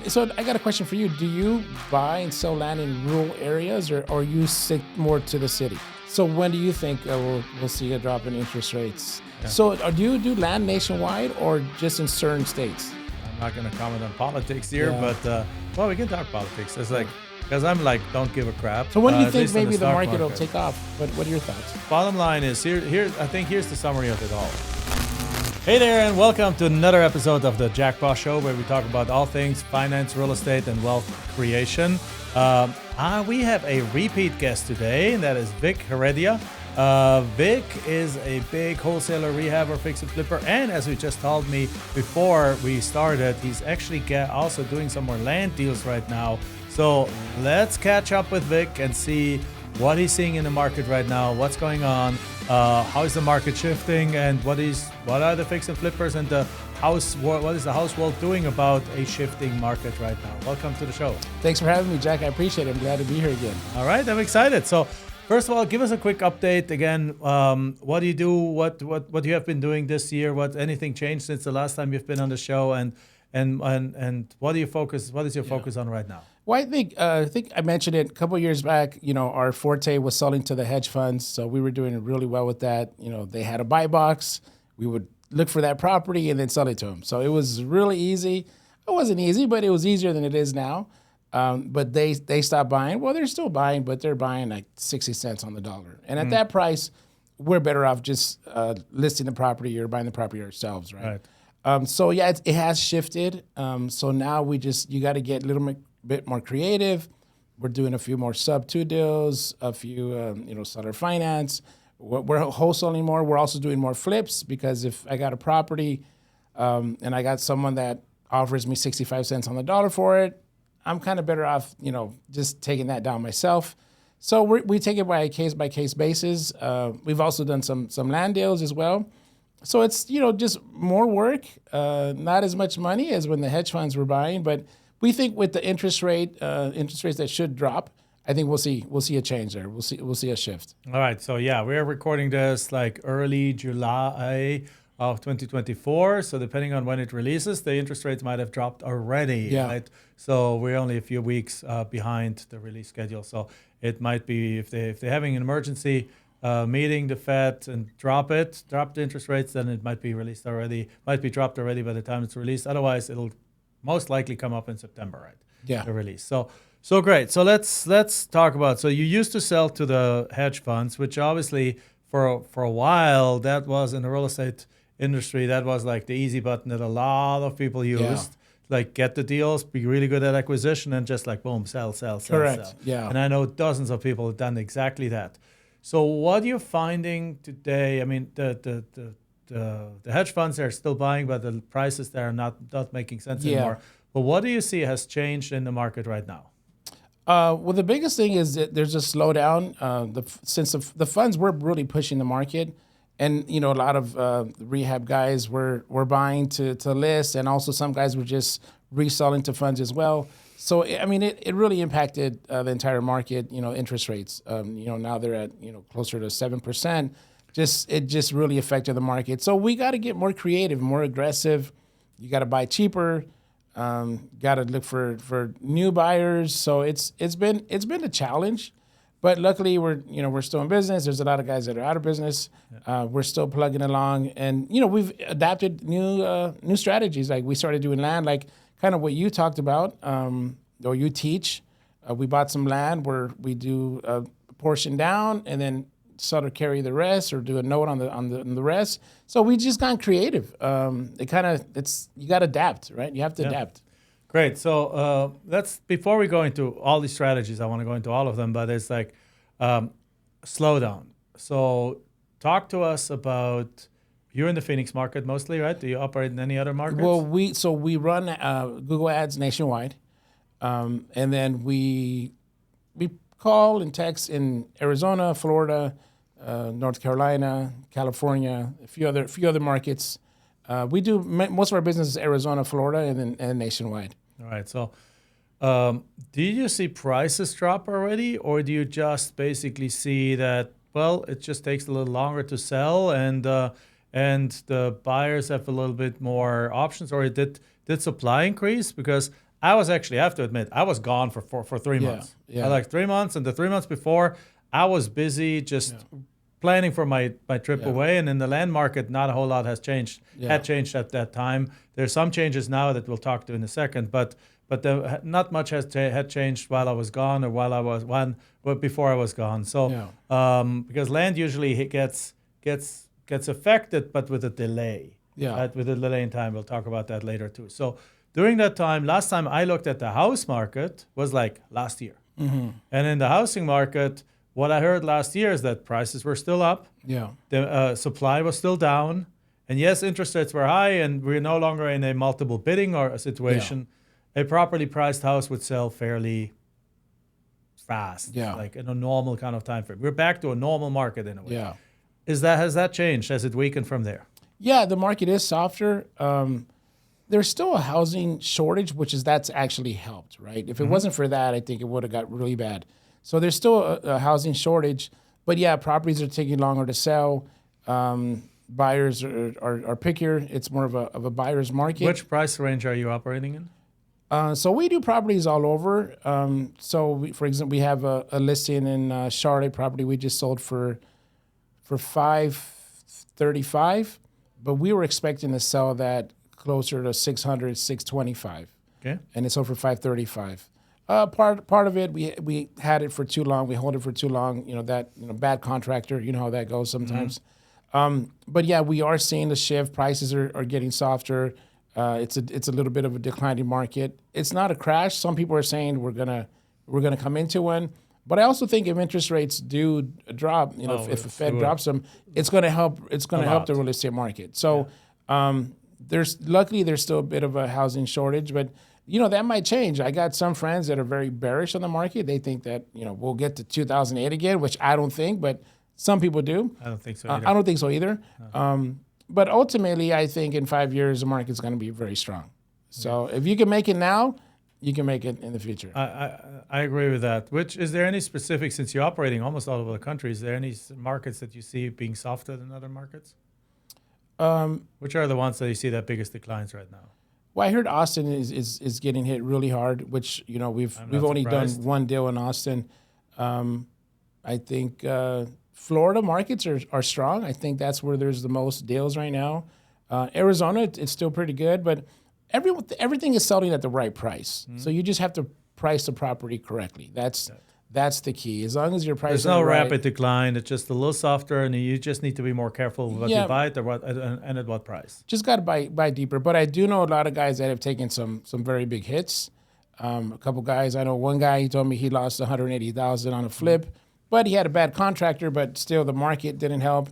So I got a question for you. Do you buy and sell land in rural areas, or you stick more to the city? So when do you think we'll see a drop in interest rates? Yeah. So do you do land nationwide or just in certain states? I'm not going to comment on politics here, Yeah. but well, we can talk politics. It's like, because I'm like, don't give a crap. So when do you at think least in maybe the stock market will take off? What are your thoughts? Bottom line is here. I think here's the summary of it all. Hey there, and welcome to another episode of the Jack Bosch Show, where we talk about all things finance, real estate, and wealth creation. We have a repeat guest today, and that is Vic Heredia. Vic is a big wholesaler, rehabber, fix and flipper, and as we just told me before we started, he's actually also doing some more land deals right now. So let's catch up with Vic and see what he's seeing in the market right now, what's going on, how is the market shifting, and what are the fix and flippers and what is the house world doing about a shifting market right now. Welcome to the show. Thanks for having me, Jack. I appreciate it. I'm glad to be here again. All right, I'm excited. So first of all, give us a quick update again. What do you do? What you have been doing this year? Anything changed since the last time you've been on the show? And what do you focus? What is your focus on right now? Well, I think I mentioned it a couple of years back. Our forte was selling to the hedge funds, so we were doing really well with that. They had a buy box. We would look for that property and then sell it to them. So it was really easy. It wasn't easy, but it was easier than it is now. But they stopped buying. Well, they're still buying, but they're buying like 60 cents on the dollar. And at that price, we're better off just listing the property or buying the property ourselves, right? So yeah, it has shifted. So now you got to get a little bit more creative. We're doing a few more sub-2 deals, a few seller finance. We're wholesaling more. We're also doing more flips, because if I got a property and I got someone that offers me 65 cents on the dollar for it, I'm kind of better off, just taking that down myself. So we take it by a case-by-case basis. We've also done some land deals as well. So it's, just more work, not as much money as when the hedge funds were buying. But we think with the interest rates that should drop, I think we'll see a change there. We'll see a shift. All right. So yeah, we're recording this like early July of 2024. So depending on when it releases, the interest rates might have dropped already. Yeah. Right? So we're only a few weeks behind the release schedule. So it might be if they're having an emergency meeting the Fed and drop the interest rates, then it might be released already. Might be dropped already by the time it's released. Otherwise, it'll most likely come up in September, right? Yeah. The release. So great. So let's talk about. So you used to sell to the hedge funds, which obviously for a while that was in the real estate industry, that was like the easy button that a lot of people used. Yeah. Like get the deals, be really good at acquisition, and just like boom, sell. Correct. Yeah. And I know dozens of people have done exactly that. So what are you finding today? I mean, the hedge funds are still buying, but the prices there are not making sense anymore. But what do you see has changed in the market right now? Well, the biggest thing is that there's a slowdown. Since the funds were really pushing the market, and a lot of rehab guys were buying to list, and also some guys were just reselling to funds as well. So I mean, it really impacted the entire market. Interest rates. Now they're at closer to 7%. It just really affected the market. So we got to get more creative, more aggressive. You got to buy cheaper. Got to look for new buyers. So it's been a challenge, but luckily we're still in business. There's a lot of guys that are out of business. We're still plugging along, and we've adapted new strategies. Like we started doing land, like kind of what you talked about, or you teach. We bought some land where we do a portion down and then sort of carry the rest, or do a note on the rest. So we just gone creative. You got to adapt, right? You have to adapt. Great. So let's, before we go into all these strategies, I want to go into all of them, but it's like slowdown. So talk to us about, you're in the Phoenix market mostly, right? Do you operate in any other markets? Well, we run Google Ads nationwide, and then we call and text in Arizona, Florida, North Carolina, California, a few other markets. We do most of our business is Arizona, Florida, and nationwide. All right. So, do you see prices drop already, or do you just basically see that it just takes a little longer to sell, and the buyers have a little bit more options, or did supply increase? Because I was actually, I have to admit, I was gone for 3 months. Yeah. I like 3 months, and the 3 months before, I was busy just planning for my trip away. And in the land market, not a whole lot has changed. Had changed at that time. There's some changes now that we'll talk to in a second, but not much had changed while I was gone, or before I was gone. So because land usually gets affected, but with a delay. Yeah. With a delay in time. We'll talk about that later too. So during that time, last time I looked at the house market was like last year. Mm-hmm. And in the housing market, what I heard last year is that prices were still up. Yeah. The supply was still down. And yes, interest rates were high, and we're no longer in a multiple bidding or a situation. A properly priced house would sell fairly fast, like in a normal kind of time frame. We're back to a normal market in a way. Yeah. Has that changed? Has it weakened from there? Yeah, the market is softer. There's still a housing shortage, that's actually helped, right? If it wasn't for that, I think it would have got really bad. So there's still a housing shortage, but yeah, properties are taking longer to sell. Buyers are pickier. It's more of a buyer's market. Which price range are you operating in? So we do properties all over. For example, we have a listing in Charlotte property we just sold for $535, but we were expecting to sell that closer to 600, 625. Okay. And it sold for $535. Part of it, we had it for too long. We hold it for too long. Bad contractor. You know how that goes sometimes. But yeah, we are seeing the shift. Prices are getting softer. It's a little bit of a declining market. It's not a crash. Some people are saying we're gonna come into one. But I also think if interest rates do drop, if the Fed drops them, it's going to help. It's going to help the real estate market. So there's still a bit of a housing shortage, but that might change. I got some friends that are very bearish on the market. They think that we'll get to 2008 again, which I don't think, but some people do. I don't think so either. I don't think so either. But ultimately, I think in 5 years the market's going to be very strong. So if you can make it now, you can make it in the future. I agree with that. Is there any specific, since you're operating almost all over the country, is there any markets that you see being softer than other markets? Which are the ones that you see that biggest declines right now? Well, I heard Austin is getting hit really hard, which we've only done one deal in Austin. I think Florida markets are strong. I think that's where there's the most deals right now. Arizona, it's still pretty good, but everything is selling at the right price. So you just have to price the property correctly. That's the key. As long as you're pricing There's no right, rapid decline. It's just a little softer, and you just need to be more careful with what you buy it and at what price. Just got to buy deeper. But I do know a lot of guys that have taken some very big hits. A couple guys. I know one guy, he told me he lost $180,000 on a flip, but he had a bad contractor, but still the market didn't help.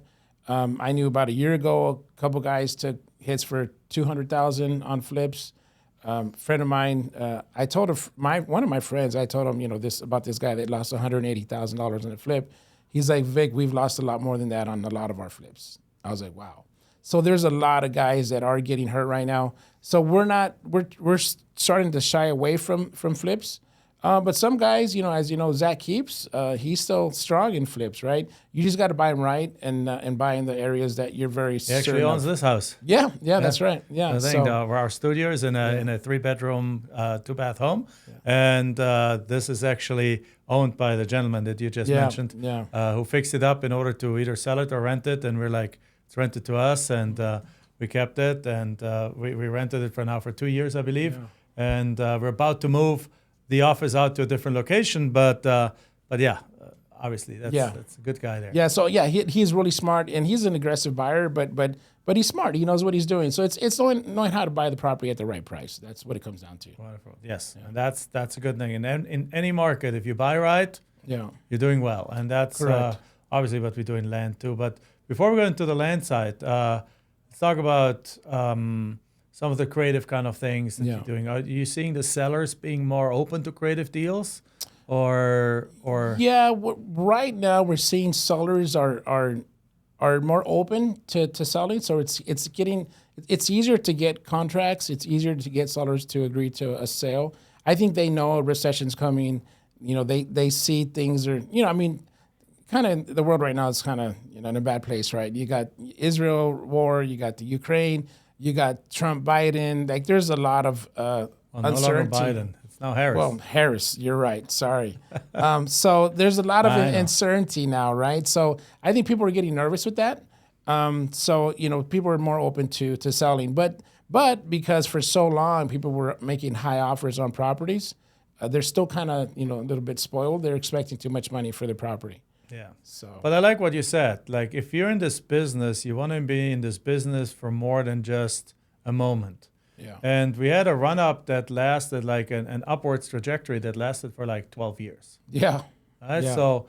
I knew about a year ago, a couple guys took hits for $200,000 on flips. Friend of mine, I told one of my friends, I told him, this about this guy that lost $180,000 on a flip. He's like, Vic, we've lost a lot more than that on a lot of our flips. I was like, wow. So there's a lot of guys that are getting hurt right now. So we're starting to shy away from flips. But some guys, as you know, Zach Keeps, he's still strong in flips, right? You just got to buy them right and buy in the areas that you're very certain. He actually owns this house. Yeah, that's right. Yeah, our studio is in a 3-bedroom, 2-bath home, and this is actually owned by the gentleman that you just mentioned, who fixed it up in order to either sell it or rent it, and we're like, it's rented to us, and we kept it, and we rented it for 2 years, I believe, and we're about to move the office out to a different location, but obviously that's a good guy there. Yeah, so he's really smart, and he's an aggressive buyer, but he's smart. He knows what he's doing. So it's knowing how to buy the property at the right price. That's what it comes down to. Wonderful. Yes, and that's a good thing. And in any market, if you buy right, you're doing well, and that's obviously what we do in land too. But before we go into the land side, let's talk about some of the creative kind of things that you're doing. Are you seeing the sellers being more open to creative deals, or? Yeah, right now we're seeing sellers are more open to selling. So it's easier to get contracts. It's easier to get sellers to agree to a sale. I think they know a recession's coming. They see things are kind of the world right now is kind of in a bad place, right? You got Israel war, you got the Ukraine. You got Trump, Biden. Like there's a lot of Well, no longer Biden. It's now Harris. Well, Harris, you're right. Sorry. So there's a lot of uncertainty now, right? So I think people are getting nervous with that. So, people are more open to selling. But because for so long people were making high offers on properties, they're still kind of, a little bit spoiled. They're expecting too much money for their property. Yeah. So, but I like what you said. Like, if you're in this business, you want to be in this business for more than just a moment. Yeah. And we had a run up that lasted like an upwards trajectory that lasted for like 12 years. Yeah. Right. Yeah. So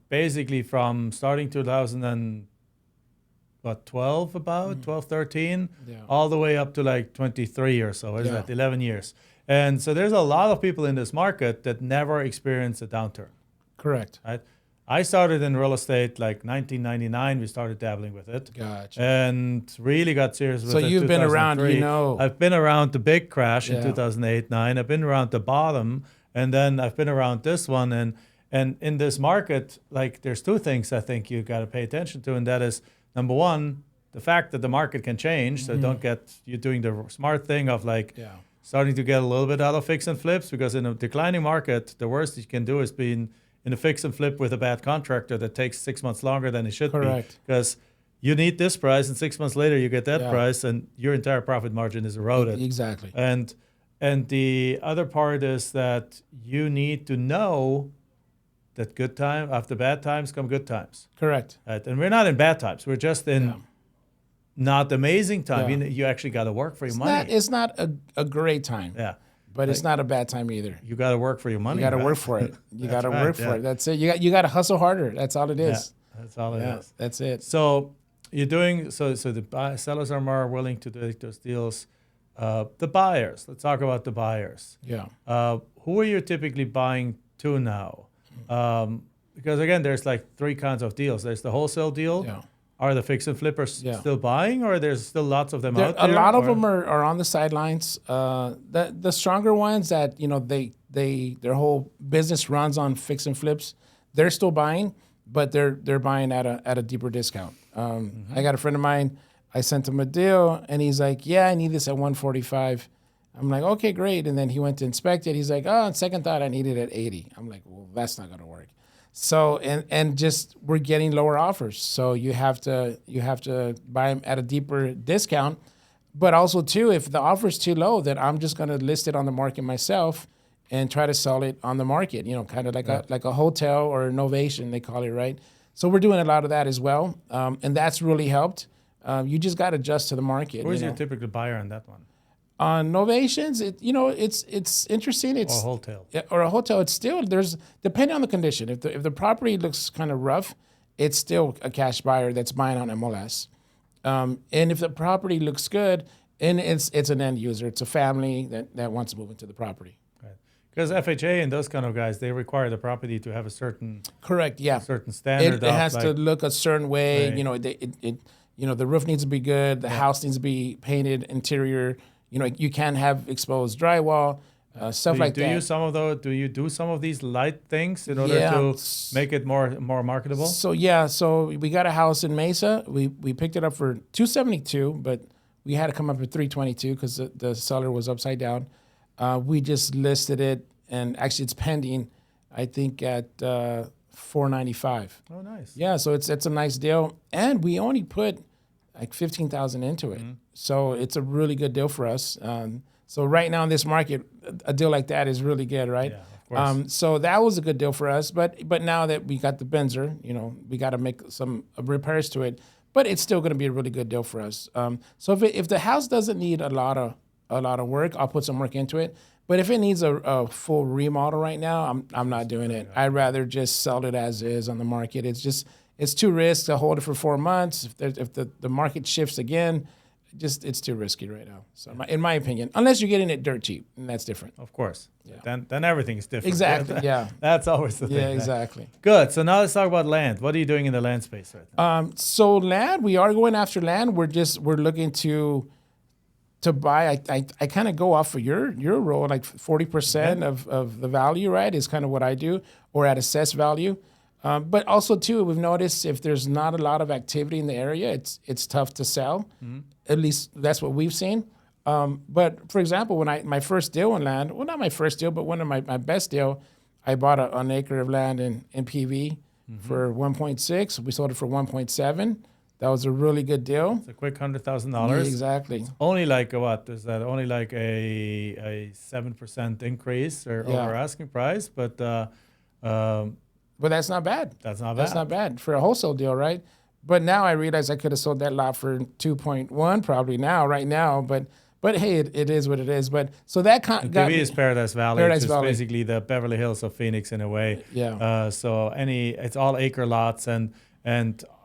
basically from starting 2012 about 12, 13, all the way up to like 23 or so. Is that 11 years? And so there's a lot of people in this market that never experienced a downturn. Correct. Right. I started in real estate like 1999. We started dabbling with it. Gotcha. And really got serious with it. So you've been around, I've been around the big crash in 2008-9. I've been around the bottom, and then I've been around this one. And in this market, like, there's two things I think you got to pay attention to, and that is, number one, the fact that the market can change. So don't get you doing the smart thing of like starting to get a little bit out of fix and flips, because in a declining market, the worst you can do is being in a fix and flip with a bad contractor that takes 6 months longer than it should be. Because you need this price, and 6 months later you get that price, and your entire profit margin is eroded. Exactly. And the other part is that you need to know that after bad times come good times. Correct. Right? And we're not in bad times. We're just in not amazing time. You actually got to work for your money. It's not a great time. Yeah. But it's not a bad time either. You got to work for your money. You got to work for it. You got to work for it. That's it. You got to hustle harder. That's all it is. Yeah, that's all it is. That's it. So you're doing so the sellers are more willing to do those deals. The buyers. Let's talk about the buyers. Yeah. Who are you typically buying to now? Because again, there's like three kinds of deals. There's the wholesale deal. Yeah. Are the fix and flippers still buying, or there's still lots of them out there? A lot of them are on the sidelines. The stronger ones that their whole business runs on fix and flips, they're still buying, but they're buying at a deeper discount. I got a friend of mine. I sent him a deal, and he's like, "Yeah, I need this at 145." I'm like, "Okay, great." And then he went to inspect it. He's like, "Oh, on second thought, I need it at 80." I'm like, "Well, that's not gonna work." So and just we're getting lower offers. So you have to buy them at a deeper discount. But also too, if the offer's too low, then I'm just gonna list it on the market myself and try to sell it on the market. Kind of like a hotel or a novation, they call it, right? So we're doing a lot of that as well, and that's really helped. You just got to adjust to the market. Who's your typical buyer on that one? On novations, it's interesting. It's or a hotel. Or a hotel. It's still depending on the condition. If the property looks kind of rough, it's still a cash buyer that's buying on MLS. And if the property looks good, and it's an end user, it's a family that wants to move into the property. Right. Because FHA and those kind of guys, they require the property to have a certain certain standard. It has to look a certain way. Right. The roof needs to be good. The house needs to be painted interior. You can't have exposed drywall, stuff like that. Do you do some of these light things in order to make it more marketable? So we got a house in Mesa. We picked it up for $272, but we had to come up with $322 because the seller was upside down. We just listed it, and actually it's pending, I think, at $495. Oh, nice. Yeah, so it's a nice deal, and we only put like $15,000 into it. So it's a really good deal for us. So right now in this market, a deal like that is really good, right? Yeah, of course. So that was a good deal for us. But now that we got the Benzer, we got to make some repairs to it. But it's still going to be a really good deal for us. So if the house doesn't need a lot of work, I'll put some work into it. But if it needs a full remodel right now, I'm not doing it. I'd rather just sell it as is on the market. It's too risky to hold it for 4 months. If the market shifts again, it's too risky right now. So in my opinion, unless you're getting it dirt cheap, and that's different. Of course. Yeah. Then everything is different. Exactly. Yeah. That's always the thing. Yeah. Exactly. Good. So now let's talk about land. What are you doing in the land space right now? So land, we are going after land. We're looking to buy. I kind of go off of your role, like 40% of the value, right? Is kind of what I do, or at assessed value. But also too, we've noticed if there's not a lot of activity in the area, it's tough to sell. At least that's what we've seen. But for example, when my first deal on land, well, not my first deal, but one of my best deal, I bought an acre of land in PV for 1.6. We sold it for 1.7. That was a really good deal. It's a quick $100,000. Yeah, exactly. Only like what is that? Only like a 7% increase or over asking price, but that's not bad. That's not bad. That's not bad for a wholesale deal, right? But now I realize I could have sold that lot for 2.1 probably right now. But hey, it is what it is. But so that PV is Paradise Valley, Paradise which is Valley. basically the Beverly Hills of Phoenix in a way. Yeah. So it's all acre lots, and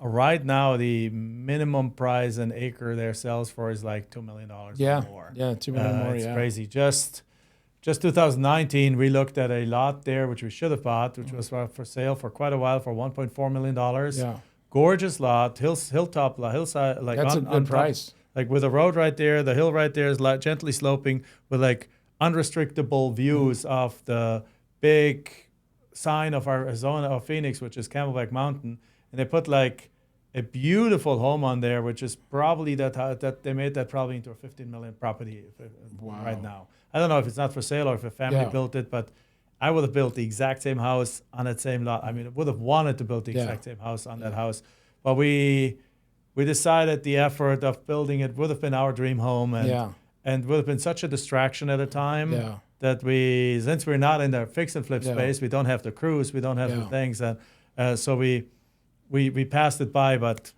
right now the minimum price an acre there sells for is like $2 million or more. Yeah, $2 million more. It's crazy. Just 2019, we looked at a lot there which we should have bought, which was for sale for quite a while for $1.4 million. Yeah. Gorgeous lot, hilltop, hillside, like that's a good price. Like with a road right there, the hill right there is like gently sloping with like unrestrictable views of the big sign of Arizona of Phoenix, which is Camelback Mountain, and they put like a beautiful home on there, which is probably that they made that probably into a 15 million property right now. I don't know if it's not for sale or if a family built it, but I would have built the exact same house on that same lot. I mean, I would have wanted to build the exact same house on that house, but we decided the effort of building it would have been our dream home, and would have been such a distraction at a time that since we're not in the fix and flip space, we don't have the crews, we don't have the things, and so we passed it by. But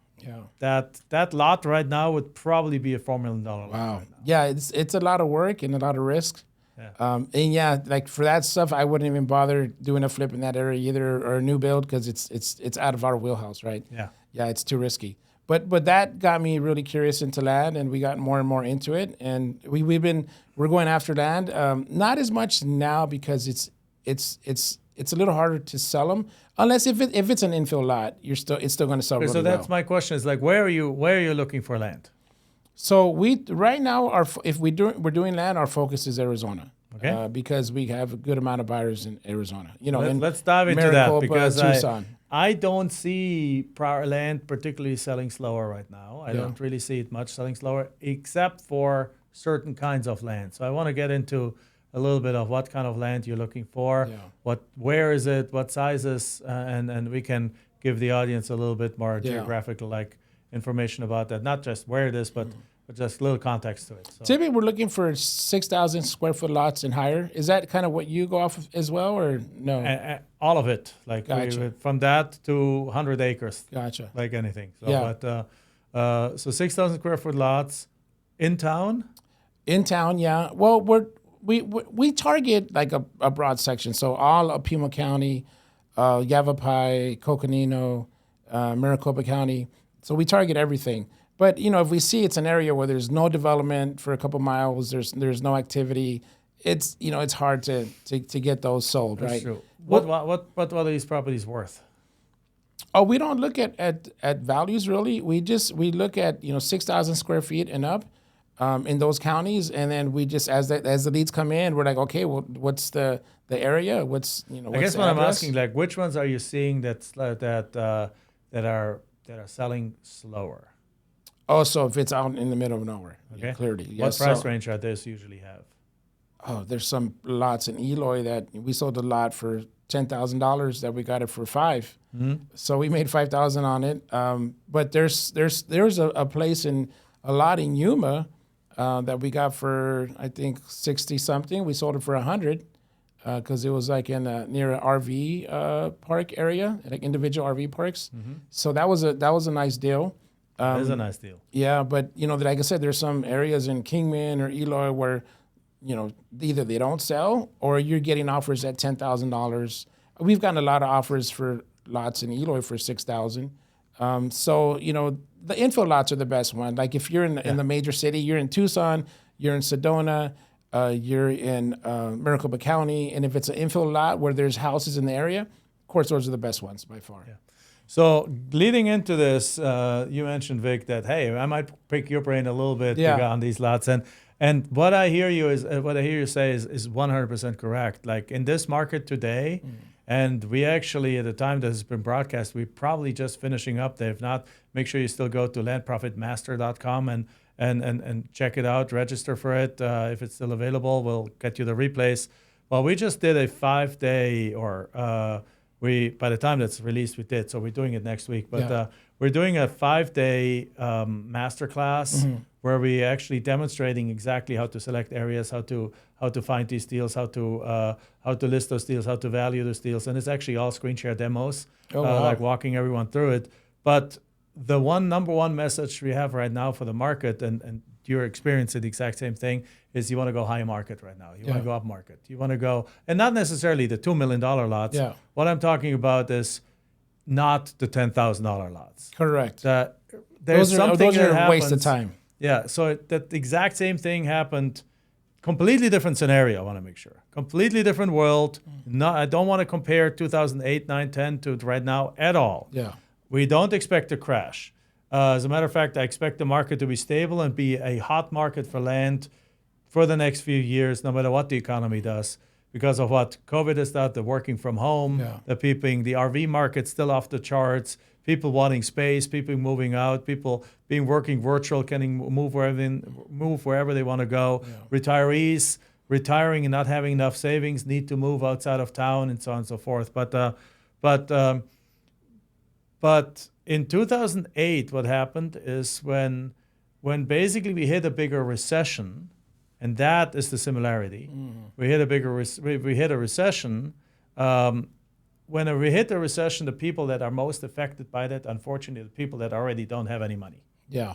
that lot right now would probably be a $4 million lot. Wow. Right now. Yeah, it's a lot of work and a lot of risk. Yeah. And like for that stuff, I wouldn't even bother doing a flip in that area either or a new build because it's out of our wheelhouse, right? Yeah, it's too risky. But that got me really curious into land, and we got more and more into it. And we're going after land, not as much now because it's a little harder to sell them, unless if it's an infill lot, it's still going to sell. Really so that's my question: is like where are you looking for land? So right now we're doing land, our focus is Arizona. Okay. Because we have a good amount of buyers in Arizona. Let's dive into Maricopa, that because Tucson. I don't see prior land particularly selling slower right now. I don't really see it much selling slower, except for certain kinds of land. So I want to get into a little bit of what kind of land you're looking for, where is it, what sizes, and we can give the audience a little bit more geographical information about that. Not just where it is, but just a little context to it. So. Typically, we're looking for 6,000 square foot lots and higher. Is that kind of what you go off of as well, or no? All of it, like gotcha. From that to 100 acres. Gotcha. Like anything. So, so 6,000 square foot lots in town. In town, yeah. Well, we target like a broad section, so all of Pima County, Yavapai, Coconino, Maricopa County. So we target everything. But if we see it's an area where there's no development for a couple miles, there's no activity, it's hard to get those sold, That's right? True. What are these properties worth? Oh, we don't look at values really. We look at 6,000 square feet and up in those counties, and then we just as the leads come in, we're like, okay, well, what's the area? What's I guess what I'm asking, like, which ones are you seeing that are selling slower? Oh, so if it's out in the middle of nowhere, okay. Clearly. Yes. What price range are those usually have? Oh, there's some lots in Eloy that we sold a lot for $10,000 that we got it for $5,000. Mm-hmm. So we made $5,000 on it. But there's a place a lot in Yuma that we got for I think 60 something. We sold it for $100 because it was like in near an RV park area, like individual RV parks. Mm-hmm. So that was a nice deal. That is a nice deal. Yeah, but like I said, there's some areas in Kingman or Eloy where, either they don't sell or you're getting offers at $10,000. We've gotten a lot of offers for lots in Eloy for $6,000. So the infill lots are the best one. Like if you're in the major city, you're in Tucson, you're in Sedona, you're in Maricopa County, and if it's an infill lot where there's houses in the area, of course those are the best ones by far. Yeah. So leading into this, you mentioned, Vic, that, hey, I might pick your brain a little bit on these lots. And what I hear you say is 100% correct. Like in this market today, and we actually, at the time that has been broadcast, we're probably just finishing up there. If not, make sure you still go to landprofitmaster.com and check it out, register for it. If it's still available, we'll get you the replays. Well, we just did a 5-day, by the time that's released, we did. So we're doing it next week. But we're doing a 5-day masterclass where we actually demonstrating exactly how to select areas, how to find these deals, how to list those deals, how to value those deals. And it's actually all screen share demos, like walking everyone through it. But the number one message we have right now for the market, and you're experiencing the exact same thing, is you want to go high market right now. You want to go up market. You want to go, and not necessarily the $2 million lots. Yeah. What I'm talking about is not the $10,000 lots. Correct. There's those something that are a happens. waste of time. Yeah, so that exact same thing happened. Completely different scenario, I want to make sure. Completely different world. I don't want to compare 2008, 9, 10 to right now at all. Yeah. We don't expect a crash. As a matter of fact, I expect the market to be stable and be a hot market for land for the next few years, no matter what the economy does, because of what COVID has done, the working from home, the RV market still off the charts, people wanting space, people moving out, people being working virtual, can move wherever they want to go. Retirees retiring and not having enough savings need to move outside of town, and so on and so forth. But in 2008, what happened is when basically we hit a bigger recession, and that is the similarity. We hit a recession. When we hit a recession, the people that are most affected by that, unfortunately, the people that already don't have any money. Yeah.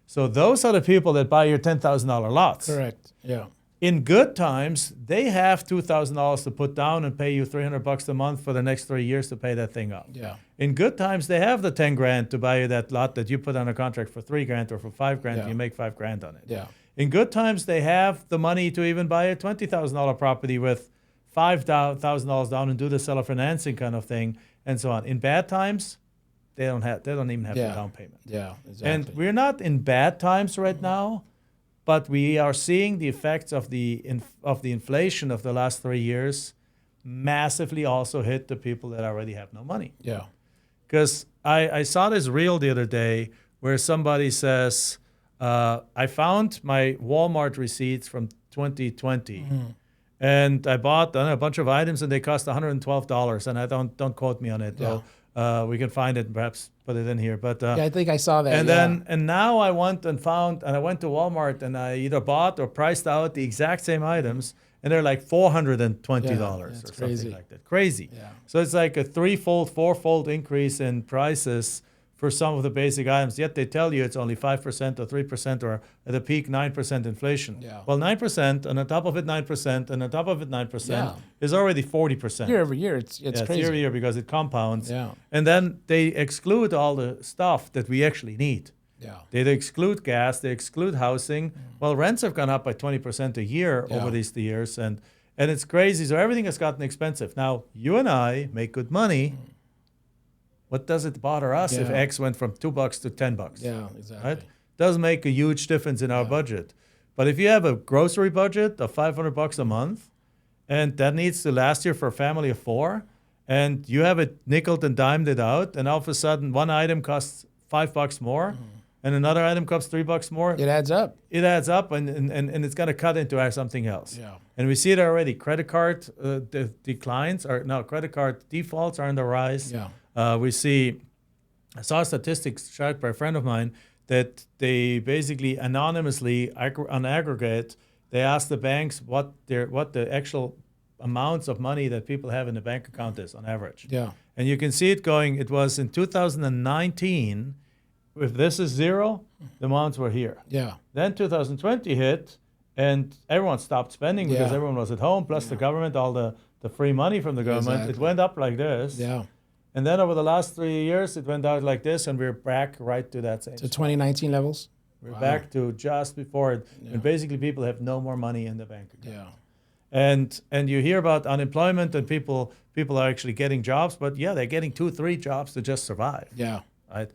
So those are the people that buy your $10,000 lots. Correct. Yeah. In good times, they have $2,000 to put down and pay you $300 a month for the next 3 years to pay that thing up. Yeah. In good times, they have the 10 grand to buy you that lot that you put on a contract for 3 grand or for 5 grand, and you make 5 grand on it. Yeah. In good times, they have the money to even buy a $20,000 property with $5,000 down and do the seller financing kind of thing, and so on. In bad times, they don't even have the down payment. Yeah, exactly. And we're not in bad times right now, but we are seeing the effects of the inflation of the last 3 years massively also hit the people that already have no money. Yeah. Because I saw this reel the other day where somebody says, I found my Walmart receipts from 2020, and I bought a bunch of items, and they cost $112. And I don't quote me on it. Yeah. We can find it and perhaps put it in here. But I think I saw that. And now I went and I went to Walmart and I either bought or priced out the exact same items, and they're like $420 or something like that. Crazy. Yeah. So it's like a 3-fold, 4-fold increase in prices for some of the basic items, yet they tell you it's only 5% or 3% or at the peak 9% inflation. Yeah. Well, 9% and on top of it 9% and on top of it 9% is already 40%. Year over year, it's crazy. It's year over year because it compounds. Yeah. And then they exclude all the stuff that we actually need. Yeah. They exclude gas, they exclude housing. Well, rents have gone up by 20% a year over these years, and it's crazy. So everything has gotten expensive. Now, you and I make good money. What does it bother us if X went from $2 to $10? Yeah, exactly. Right? Doesn't make a huge difference in our budget. But if you have a grocery budget of $500 a month, and that needs to last you for a family of 4, and you have it nickeled and dimed it out, and all of a sudden one item costs $5 more, and another item costs $3 more. It adds up. It adds up, and it's going to cut into something else. Yeah. And we see it already. Credit card credit card defaults are on the rise. Yeah. I saw statistics shared by a friend of mine that they basically anonymously, on aggregate, they asked the banks what the actual amounts of money that people have in the bank account is on average. Yeah. And you can see it going, it was in 2019, if this is 0, the amounts were here. Yeah. Then 2020 hit, and everyone stopped spending because everyone was at home, plus the government, all the free money from the government. Exactly. It went up like this. Yeah. And then over the last 3 years, it went out like this, and we're back right to that same To 2019 levels? We're back to just before it, when basically people have no more money in the bank account. Yeah. And you hear about unemployment, and people are actually getting jobs, but they're getting 2-3 jobs to just survive. Yeah. Right?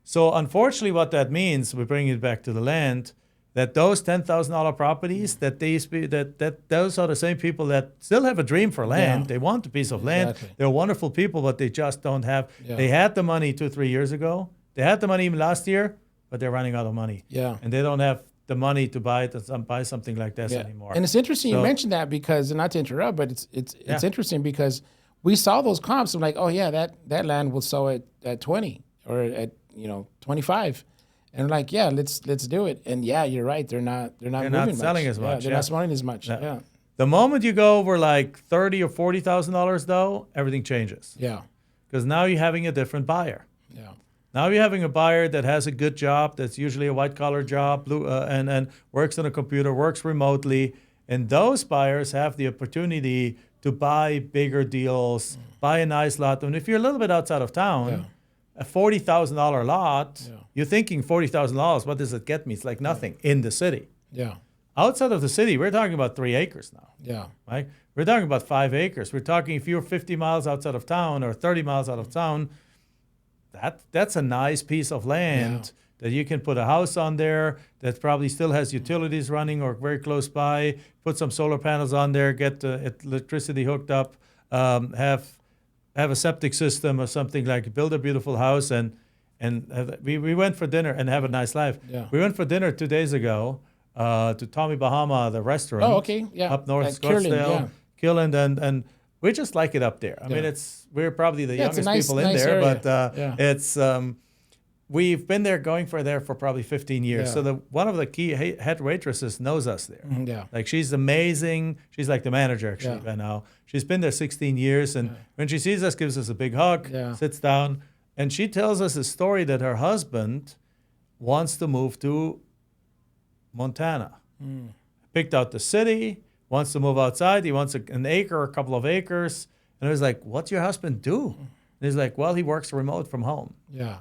So unfortunately, what that means, we bring it back to the land, that those $10,000 proproperties, that those are the same people that still have a dream for land. They want a piece of land. Exactly. They're wonderful people, but they just don't have. Yeah. They had the money 2-3 years ago. They had the money even last year. but they're running out of money. Yeah. And they don't have the money to buy something like this anymore. And it's interesting you mentioned that because, and not to interrupt, but it's interesting because we saw those comps. I'm like, oh yeah, that land will sell at 20 or at 25, and we're like, yeah, let's do it. And yeah, you're right. They're not selling as much. They're not selling as much. Yeah. The moment you go over like $30,000 or $40,000 though, everything changes. Yeah. Because now you're having a different buyer. Yeah. Now you're having a buyer that has a good job, that's usually a white-collar job, and works on a computer, works remotely. And those buyers have the opportunity to buy bigger deals, buy a nice lot. And if you're a little bit outside of town, a $40,000 lot, you're thinking $40,000, what does it get me? It's like nothing in the city. Yeah. Outside of the city, we're talking about 3 acres now. Yeah. Right? We're talking about 5 acres. We're talking if you're 50 miles outside of town or 30 miles out of town, that's a nice piece of land that you can put a house on there that probably still has utilities running or very close by, put some solar panels on there, get the electricity hooked up, have a septic system or something, like build a beautiful house. And we went for dinner and have a nice life. Yeah. We went for dinner 2 days ago to Tommy Bahama, the restaurant. Oh, okay. Yeah. Up north, At Scottsdale, Killen, and we just like it up there. I mean, we're probably the youngest people in there, area. but it's we've been there for probably 15 years. Yeah. So one of the key head waitresses knows us there. Yeah. Like she's amazing. She's like the manager actually by now. She's been there 16 years, and when she sees us, gives us a big hug, sits down, and she tells us a story that her husband wants to move to Montana. Picked out the city, wants to move outside. He wants an acre or a couple of acres. And I was like, what's your husband do? And he's like, well, he works remote from home. Yeah.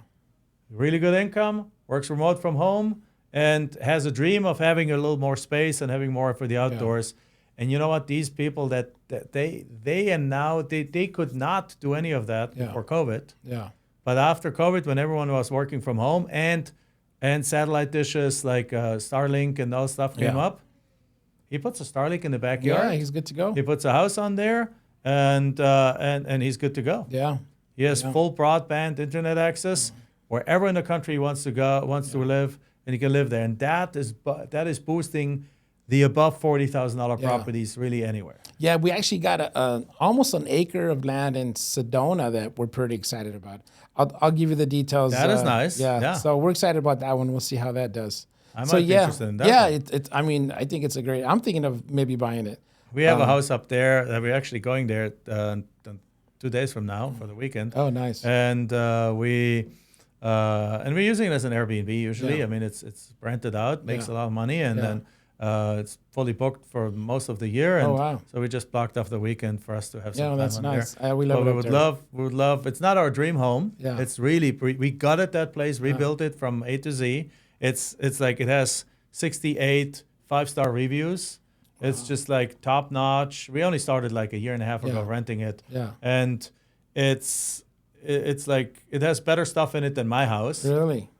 Really good income, works remote from home, and has a dream of having a little more space and having more for the outdoors. And you know what? These people that they could not do any of that before COVID. Yeah. But after COVID, when everyone was working from home and satellite dishes like Starlink and all stuff came up, he puts a Starlink in the backyard. Yeah, he's good to go. He puts a house on there, and he's good to go. Yeah. He has full broadband internet access wherever in the country he wants to go, to live, and he can live there. And that is boosting the above $40,000 properties really anywhere. Yeah, we actually got almost an acre of land in Sedona that we're pretty excited about. I'll give you the details. That is nice. Yeah. So we're excited about that one. We'll see how that does. I might be interested in that. Yeah, I mean, I think it's a great. I'm thinking of maybe buying it. We have a house up there that we're actually going there 2 days from now for the weekend. Oh, nice. And we're using it as an Airbnb usually. Yeah. I mean, it's rented out, makes a lot of money, and then it's fully booked for most of the year. And so we just blocked off the weekend for us to have some time that's on nice. there. We love it. We would love. It's not our dream home. Yeah. It's really we gutted that place, rebuilt it from A to Z. It's like it has 68 5-star reviews. It's just like top notch. We only started like a year and a half ago renting it. Yeah. And it's like it has better stuff in it than my house. Really?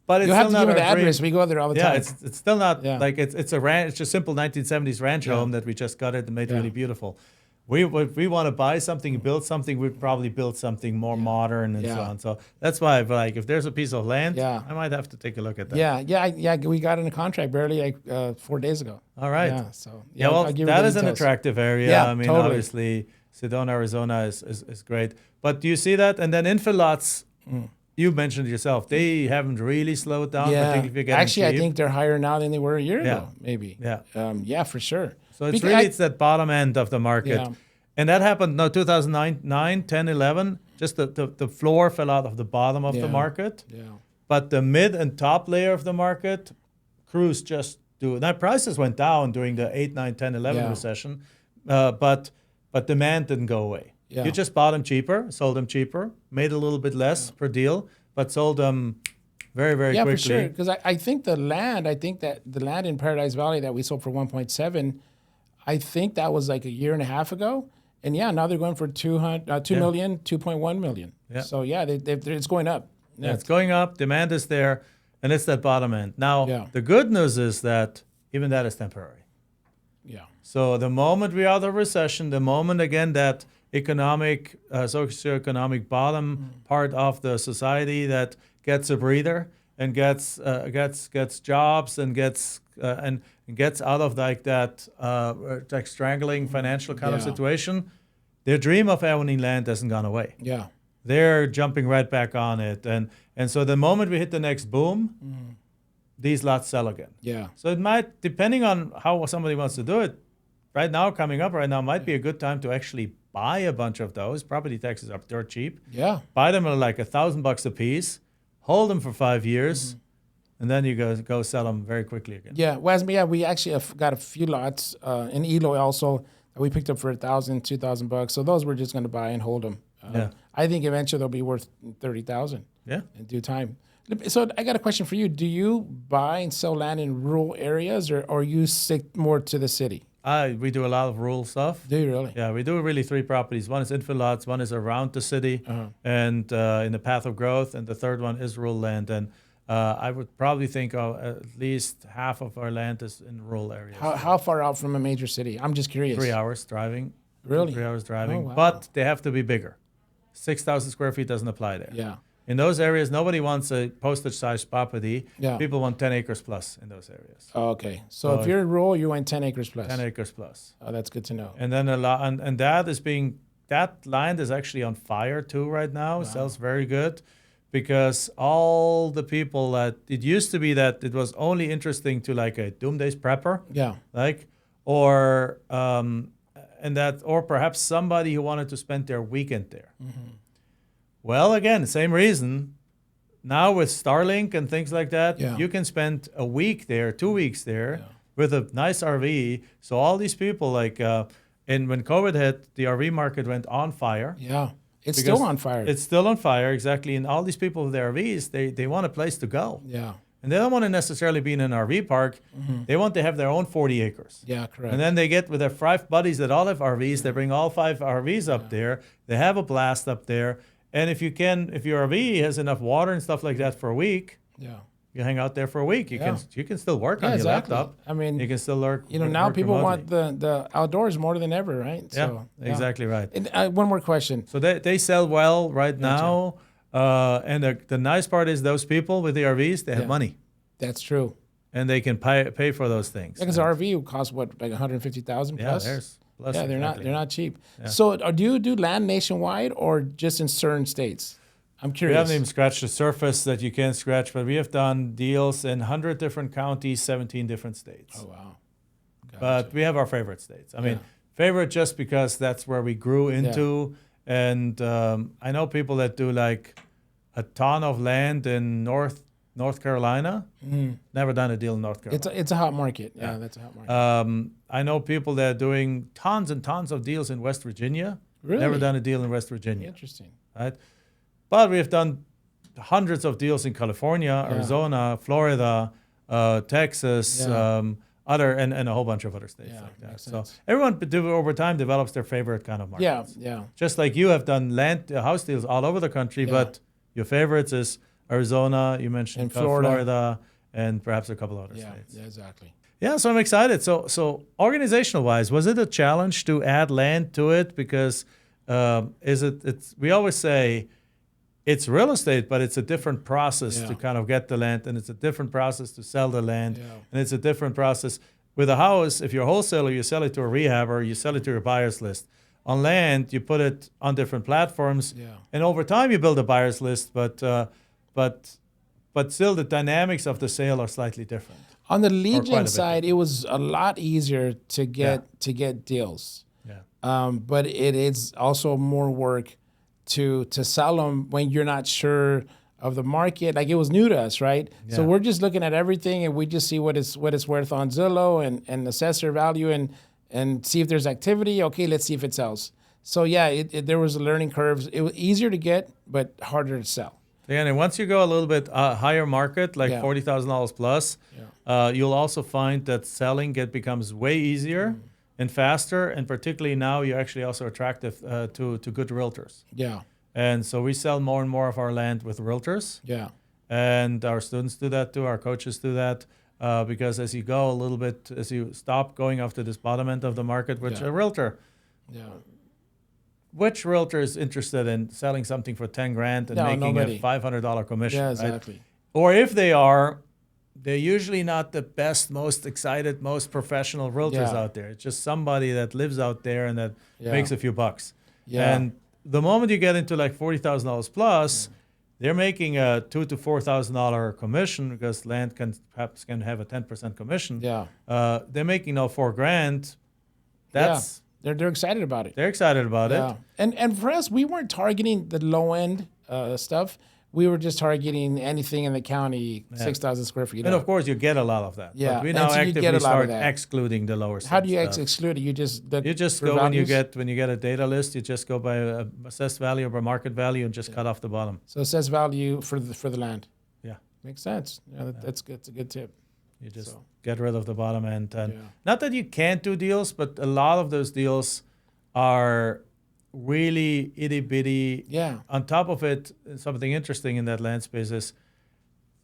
But it's you have still to give not me the our dream. address. We go there all the time. Yeah, it's still not like it's a ranch. It's a simple 1970s ranch home that we just got it and made really beautiful. We want to buy something, build something. We'd probably build something more modern and so on. So that's why, if there's a piece of land, I might have to take a look at that. Yeah. We got in a contract barely 4 days ago. All right. Yeah. So well, I'll give that you is the an details. attractive area. Yeah, I mean, totally. obviously, Sedona, Arizona is great. But do you see that? And then infill lots. You mentioned it yourself. They haven't really slowed down. Yeah. Particularly if you're getting Actually, cheap. I think they're higher now than they were a year ago, maybe. Yeah. For sure. So it's that bottom end of the market. Yeah. And that happened 2009, 10, 11. Just the floor fell out of the bottom of the market. Yeah. But the mid and top layer of the market, cruise just do. Now, prices went down during the 8, 9, 10, 11 recession. But demand didn't go away. Yeah. You just bought them cheaper, sold them cheaper, made a little bit less per deal, but sold them very, very quickly. Yeah, for sure. Because I think the land in Paradise Valley that we sold for 1.7, I think that was like a year and a half ago. And now they're going for 2 million, 2.1 million. Yeah. So it's going up. Yeah, it's going up. Demand is there, and it's that bottom end. Now, the good news is that even that is temporary. Yeah. So the moment we are out of recession, the moment again that socioeconomic bottom part of the society that gets a breather, and gets jobs and gets and gets out of like that like strangling financial kind of situation, their dream of owning land hasn't gone away. Yeah. They're jumping right back on it, and so the moment we hit the next boom, these lots sell again. Yeah. So it might, depending on how somebody wants to do it, coming up right now might be a good time to actually buy a bunch of those. Property taxes are dirt cheap. Yeah. Buy them at like $1,000 a piece, hold them for 5 years, and then you go sell them very quickly again. Yeah. Well, we actually have got a few lots in Eloy also that we picked up for $1,000, $2,000. So those we're just going to buy and hold them. I think eventually they'll be worth $30,000. Yeah. In due time. So I got a question for you. Do you buy and sell land in rural areas, or you stick more to the city? We do a lot of rural stuff. Do you really? Yeah, we do really 3 properties. One is infill lots, one is around the city and in the path of growth, and the third one is rural land. And I would probably think at least half of our land is in rural areas. How far out from a major city? I'm just curious. 3 hours driving. Really? 3 hours driving. Oh, wow. But they have to be bigger. 6,000 square feet doesn't apply there. Yeah. In those areas, nobody wants a postage-sized property. Yeah. People want 10 acres plus in those areas. Oh, okay. So if you're rural, you want 10 acres plus. 10 acres plus. Oh, that's good to know. And then that land is actually on fire too right now. It sells very good because all the people it used to be that it was only interesting to like a doomsday prepper. Yeah. Or perhaps somebody who wanted to spend their weekend there. Well, again, same reason. Now with Starlink and things like that, you can spend a week there, 2 weeks there with a nice RV. So all these people, and when COVID hit, the RV market went on fire. Yeah, it's still on fire. It's still on fire, exactly. And all these people with their RVs, they want a place to go. Yeah. And they don't want to necessarily be in an RV park. They want to have their own 40 acres. Yeah, correct. And then they get with their 5 buddies that all have RVs. They bring all 5 RVs up there. They have a blast up there. And if your RV has enough water and stuff like that for a week, you hang out there for a week. You can still work on your laptop. I mean, you can still work. Now work people remotely. want the outdoors more than ever, right? Yeah, exactly right. And one more question. So they sell well right now. And the nice part is those people with the RVs, they have money. That's true. And they can pay for those things. Because the RV would cost what, like $150,000 plus? Plus. Yeah, they're exactly. not cheap. Yeah. So do you do land nationwide or just in certain states? I'm curious. We haven't even scratched the surface that you can scratch, but we have done deals in 100 different counties, 17 different states. Oh, wow. Gotcha. But we have our favorite states. I mean, favorite just because that's where we grew into. Yeah. And I know people that do like a ton of land in North Carolina. Never done a deal in North Carolina. It's a hot market. Yeah, that's a hot market. I know people that are doing tons and tons of deals in West Virginia. Really? Never done a deal in West Virginia. Interesting. Right? But we have done hundreds of deals in California, Arizona, Florida, Texas, other and a whole bunch of other states like that. So everyone over time develops their favorite kind of markets. Yeah. Just like you have done house deals all over the country, but your favorites is Arizona, you mentioned Florida, and perhaps a couple other states. Yeah, exactly. Yeah, so I'm excited. So organizational wise, was it a challenge to add land to it? Because we always say it's real estate, but it's a different process to kind of get the land, and it's a different process to sell the land, and it's a different process. With a house, if you're a wholesaler, you sell it to a rehabber, you sell it to your buyer's list. On land, you put it on different platforms, and over time you build a buyer's list, but still the dynamics of the sale are slightly different. On the lead gen side, it was a lot easier to get deals. Yeah. But it is also more work to sell them when you're not sure of the market. Like, it was new to us, right? Yeah. So we're just looking at everything, and we just see what it's worth on Zillow and assessor value and see if there's activity. Okay, let's see if it sells. So there was a learning curve. It was easier to get, but harder to sell. Yeah, and once you go a little bit higher market, like $40,000 plus, you'll also find that selling becomes way easier and faster, and particularly now you're actually also attractive to good realtors. Yeah. And so we sell more and more of our land with realtors. Yeah. And our students do that too, our coaches do that, because as you go a little bit, as you stop going after this bottom end of the market, which a realtor... Yeah. Which realtor is interested in selling something for $10,000 and making a $500 commission? Yeah, exactly. Right? Or if they are, they're usually not the best, most excited, most professional realtors Yeah. out there. It's just somebody that lives out there and that makes a few bucks. Yeah. And the moment you get into like $40,000 plus, they're making a $2,000 to $4,000 commission because land can perhaps can have a 10% commission. Yeah. They're making now $4,000. That's They're excited about it. they're excited about Yeah. it. And for us, we weren't targeting the low end stuff. We were just targeting anything in the county, 6,000 square feet. And up. of course, you get a lot of that. Yeah, But we and now so you get a actively lot of start that. excluding the lower How do you stuff. exclude it? You just You just for go values? when you get a data list. You just go by assessed value or by market value and just cut off the bottom. So it says value for the land. Yeah, Makes sense. Yeah, that's good. It's a good tip. you just So. get rid of the bottom end. And Yeah. not that you can't do deals, but a lot of those deals are really itty bitty. Yeah. On top of it, something interesting in that land space is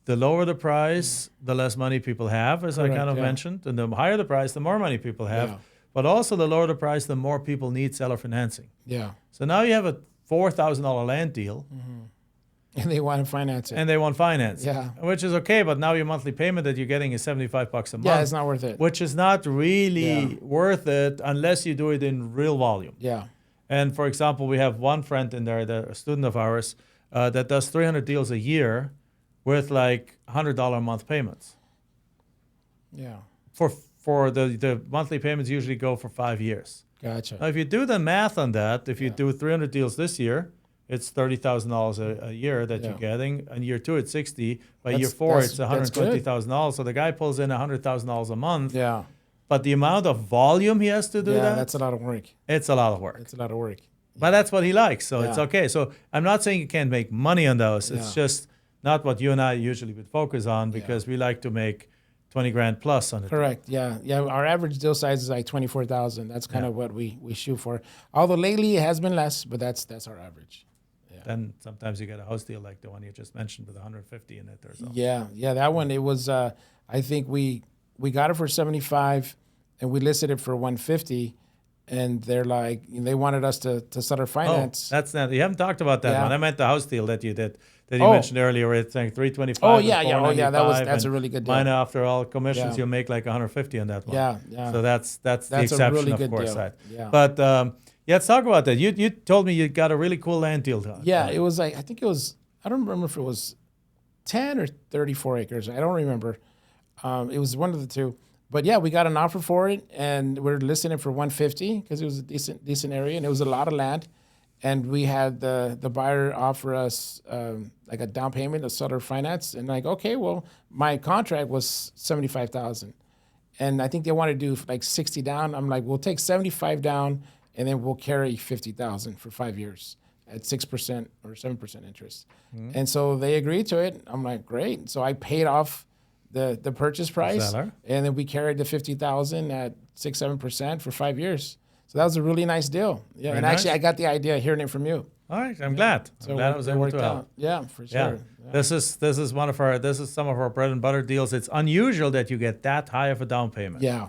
the lower the price, the less money people have, as I Correct, kind of yeah. mentioned. And the higher the price, the more money people have. Yeah. But also the lower the price, the more people need seller financing. Yeah. So now you have a $4,000 land deal And they want to finance it. and they want finance. Yeah. Which is okay, but now your monthly payment that you're getting is $75 a month. Yeah, it's not worth it. Which is not really Yeah. worth it unless you do it in real volume. Yeah. And for example, we have one friend in there, a student of ours, that does 300 deals a year with like $100 a month payments. Yeah. For the monthly payments usually go for 5 years. Gotcha. Now, if you do the math on that, if you do 300 deals this year, it's $30,000 a year that you're Yeah. getting. And year 2, it's 60. By That's- year 4, that's- it's that's good. $120,000. So the guy pulls in $100,000 a month. Yeah. But the amount of volume he has to do Yeah, that, that's a lot of work. it's a lot of work. That's a lot of work. But that's what he likes, so it's Yeah. okay. So I'm not saying you can't make money on those. It's Yeah. just not what you and I usually would focus on because we like to make 20 grand plus on it. Correct. Yeah. Yeah. Our average deal size is like 24,000. That's kind Yeah. of what we shoot for. Although lately it has been less, but that's our average. Then sometimes you get a house deal like the one you just mentioned with 150 in it or so. Yeah. Yeah. That one, it was, I think we got it for 75 and we listed it for 150 and they're like, they wanted us to sell our Oh, finance. that's not. You haven't talked about that Yeah. one. I meant the house deal that you did that you Oh. mentioned earlier. It's like 325. Oh, and yeah, yeah. Oh, yeah. That's and a really good deal. Mine after all commissions, Yeah. you'll make like 150 on that one. Yeah. Yeah. So that's the That's a exception, really of good course. deal. Side. Yeah. But yeah, let's talk about that. You told me you got a really cool land deal done. Yeah, it was like, I think it was, I don't remember if it was 10 or 34 acres. I don't remember. It was one of the two. But yeah, we got an offer for it and we're listing it for 150 because it was a decent area and it was a lot of land. And we had the buyer offer us like a down payment of seller finance. And like, okay, well, my contract was 75,000. And I think they want to do like 60 down. I'm like, we'll take 75 down and then we'll carry 50,000 for 5 years at 6% or 7% interest. And so they agreed to it. I'm like, great. So I paid off the purchase price, Seller. and then we carried the 50,000 at 6-7% for 5 years. So that was a really nice deal. Yeah, Very and actually nice. I got the idea hearing it from you. All right, I'm glad. So I'm glad I was it able worked to help. out. Yeah, for sure. Yeah. This is some of our bread and butter deals. It's unusual that you get that high of a down payment. Yeah.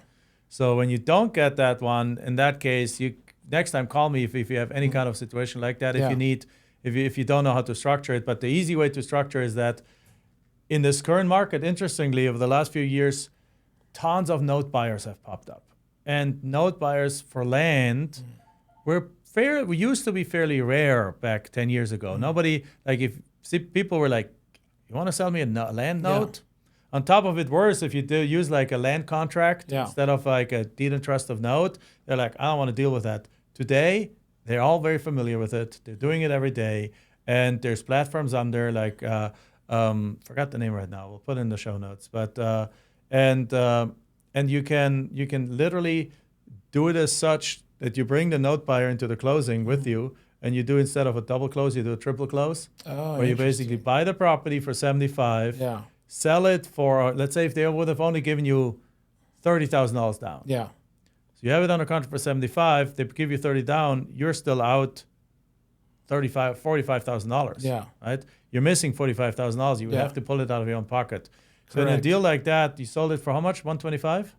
So when you don't get that one, in that case, you next time call me if you have any kind of situation like that. If Yeah. you need, if you don't know how to structure it, but the easy way to structure is that in this current market, interestingly, over the last few years, tons of note buyers have popped up, and note buyers for land we used to be fairly rare back 10 years ago. Nobody people were like, you want to sell me a land note? On top of it, worse, if you do use like a land contract instead of like a deed and trust of note, they're like, I don't want to deal with that. Today, they're all very familiar with it. They're doing it every day. And there's platforms on there like, forgot the name right now. We'll put it in the show notes. But, and you can literally do it as such that you bring the note buyer into the closing with you, and you do, instead of a double close, you do a triple close, where you basically buy the property for 75, sell it for, let's say if they would have only given you $30,000 down. Yeah. So you have it under contract for 75, they give you 30 down, you're still out $45,000. Yeah. Right? You're missing $45,000. You would have to pull it out of your own pocket. So in a deal like that, you sold it for how much? 125?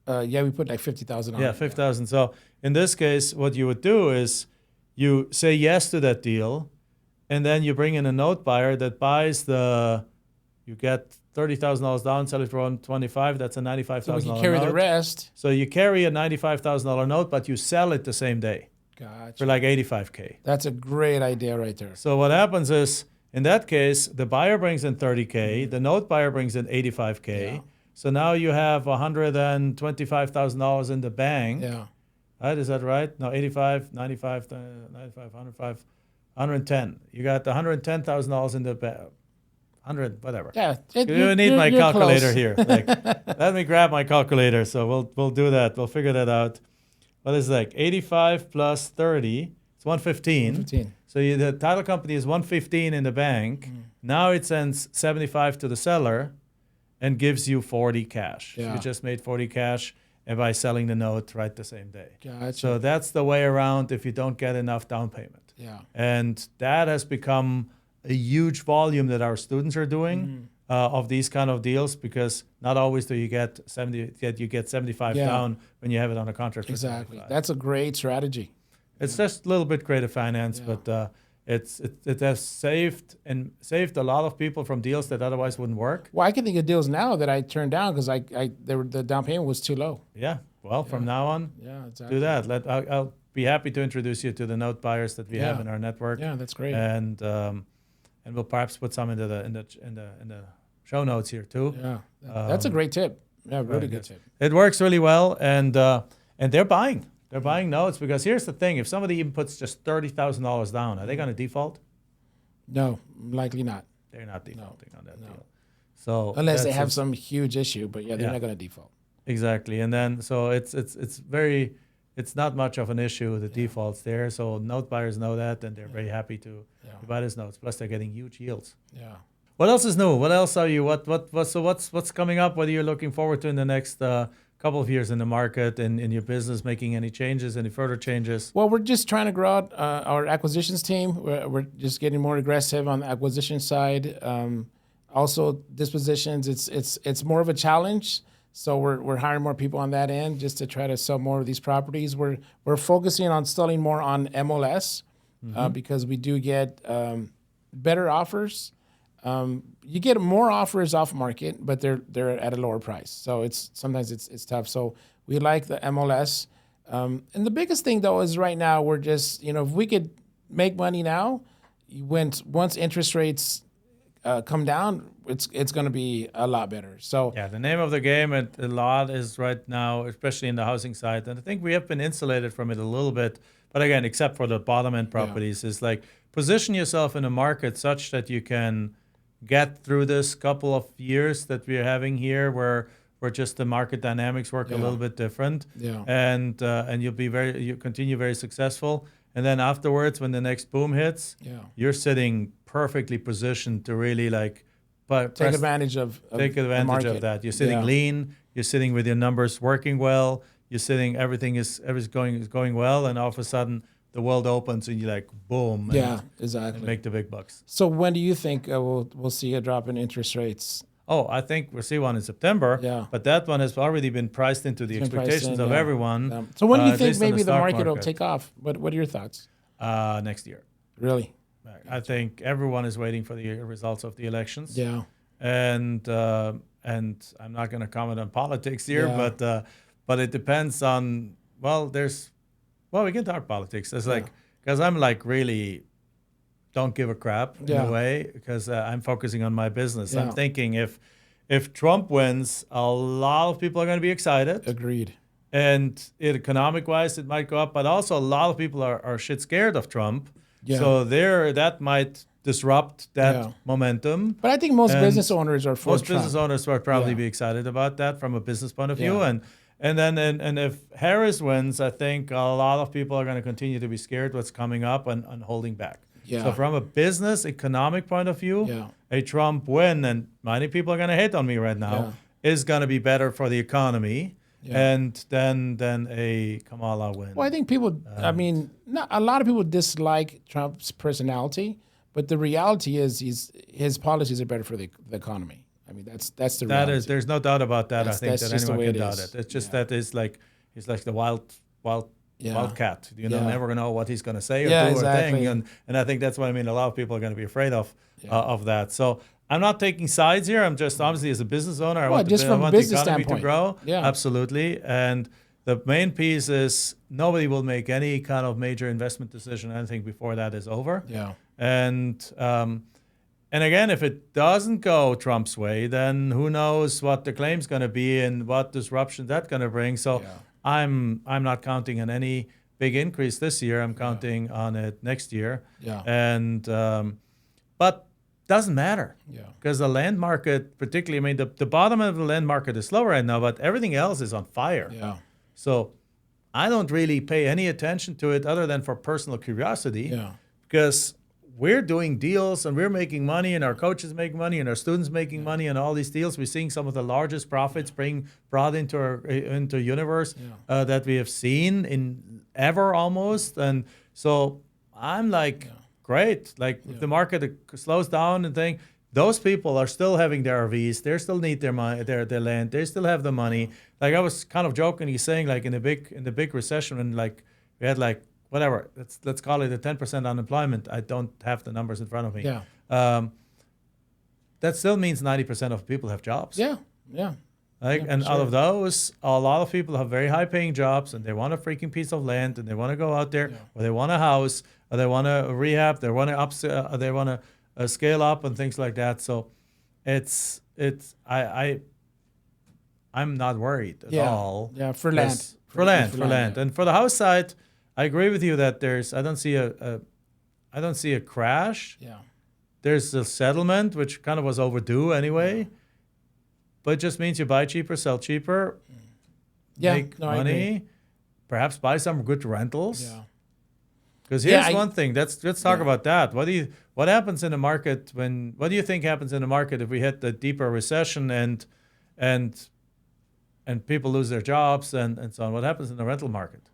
Yeah, we put like 50,000 on it. Yeah, 50,000. So in this case, what you would do is you say yes to that deal, and then you bring in a note buyer that buys the You get $30,000 down, sell it for 125. That's a $95,000 So we can note. carry the rest. So you carry a $95,000 note, but you sell it the same day Gotcha. for like $85K. That's a great idea right there. So what happens is, in that case, the buyer brings in $30K, the note buyer brings in $85K. Yeah. So now you have $125,000 in the bank. Yeah. Right? Is that right? No, 85, 95, 95, 105, 110. You got the $110,000 in the bank. 100, whatever. Yeah. You need my you're calculator close. here. Like, let me grab my calculator. So we'll do that. We'll figure that out. What is it like? 85 plus 30. It's 115. 15. So the title company is 115 in the bank. Now it sends 75 to the seller and gives you 40 cash. Yeah. You just made 40 cash, and by selling the note right the same day. Gotcha. So that's the way around if you don't get enough down payment. Yeah. And that has become a huge volume that our students are doing of these kind of deals, because not always do you get 75 Yeah. down when you have it on a contract. For Exactly. 75. That's a great strategy. It's just a little bit creative finance, Yeah. but it has saved a lot of people from deals that otherwise wouldn't work. Well, I can think of deals now that I turned down because the down payment was too low. Yeah. Well, from now on, Yeah, exactly. do that. I'll be happy to introduce you to the note buyers that we have Yeah. in our network. Yeah, that's great. And we'll perhaps put some into the show notes here too. Yeah, that's a great tip. Yeah, really Right, good yes. tip. It works really well, and they're buying. They're buying notes because here's the thing: if somebody even puts just $30,000 down, are they going to default? No, likely not. They're not defaulting on that No. deal. So Unless they that's have it. some huge issue, but yeah, they're Yeah. not going to default. Exactly, and then so it's not much of an issue. The defaults there, so note buyers know that, and they're very happy to buy these notes. Plus, they're getting huge yields. Yeah. What else is new? What else are you? What's coming up? What are you looking forward to in the next couple of years in the market and in your business? Making any changes? Any further changes? Well, we're just trying to grow out our acquisitions team. We're just getting more aggressive on the acquisition side. Also, dispositions. It's more of a challenge. So we're hiring more people on that end just to try to sell more of these properties. We're focusing on selling more on MLS because we do get better offers. You get more offers off market, but they're at a lower price. So sometimes it's tough. So we like the MLS. And the biggest thing though is right now we're just, if we could make money now, once interest rates come down, it's going to be a lot better. So Yeah, the name of the game a lot is right now, especially in the housing side, and I think we have been insulated from it a little bit. But again, except for the bottom end properties, is like position yourself in a market such that you can get through this couple of years that we're having here, where just the market dynamics work a little bit different, and you continue very successful. And then afterwards, when the next boom hits, you're sitting perfectly positioned to really take advantage of the market. that. You're sitting lean. You're sitting with your numbers working well. You're sitting everything's going well, and all of a sudden the world opens and you're like boom. Exactly. And make the big bucks. So when do you think we'll see a drop in interest rates? Oh, I think we'll see one in September. Yeah. But that one has already been priced into the expectations of everyone. So when do you at think least on maybe the stock market will take off? What are your thoughts? Next year. Really? I think everyone is waiting for the results of the elections. Yeah. And I'm not going to comment on politics here, but it depends on we can talk politics. It's because I'm really don't give a crap in a way, because I'm focusing on my business. I'm thinking if Trump wins, a lot of people are going to be excited. Agreed. And economic wise, it might go up, but also a lot of people are shit scared of Trump. Yeah. So that might disrupt that momentum. But I think most business owners are for most Trump. business owners will probably be excited about that from a business point of view. And then if Harris wins, I think a lot of people are going to continue to be scared what's coming up and holding back. Yeah. So from a business economic point of view, a Trump win, and many people are going to hate on me right now, is going to be better for the economy. And then a Kamala win. Well, I think people, a lot of people dislike Trump's personality, but the reality is his policies are better for the economy. I mean, that's the reality. There's no doubt about that. I think that's that just the anyone way can it doubt is. it. It's just that he's like the wild Yeah. wildcat. You know, Yeah. never gonna know what he's gonna say or Yeah, do exactly. or thing. And I think that's what I mean. A lot of people are gonna be afraid Yeah. of that. So I'm not taking sides here. I'm just obviously as a business owner, I Well, want just I from a want the business economy to standpoint. grow. Yeah. Absolutely. And the main piece is nobody will make any kind of major investment decision, I think, before that is over. Yeah. And again, if it doesn't go Trump's way, then who knows what the claim's going to be and what disruption that's going to bring. So Yeah. I'm not counting on any big increase this year. I'm counting on it next year. Yeah. And but doesn't matter. Yeah. Because the land market, particularly, I mean, the bottom of the land market is slow right now, but everything else is on fire. Yeah. So I don't really pay any attention to it other than for personal curiosity. Yeah. Because we're doing deals and we're making money and our coaches make money and our students making money and all these deals. We're seeing some of the largest profits being brought into our into universe that we have seen in ever almost. And so I'm like, great. Like if the market slows down and thing, those people are still having their RVs. They still need their money, their land. They still have the money. Like I was kind of jokingly saying, like in the big recession when like we had like whatever, let's call it a 10% unemployment. I don't have the numbers in front of me. Yeah. That still means 90% of people have jobs. Yeah. Yeah. Like, Yeah, and sure. out of those, a lot of people have very high paying jobs and they want a freaking piece of land and they want to go out there or they want a house or they want to rehab, they want to they want to scale up and things like that. So I'm not worried at all. Yeah. For land. For land. Yeah. And for the house side, I agree with you that I don't see a crash. Yeah. There's a settlement, which kind of was overdue anyway. But it just means you buy cheaper, sell cheaper, Yeah. make No, I money, agree. perhaps buy some good rentals. Yeah. Because Yeah, here's one thing. Let's talk Yeah. about that. What happens in the market what do you think happens in the market if we hit the deeper recession and people lose their jobs and so on? What happens in the rental market?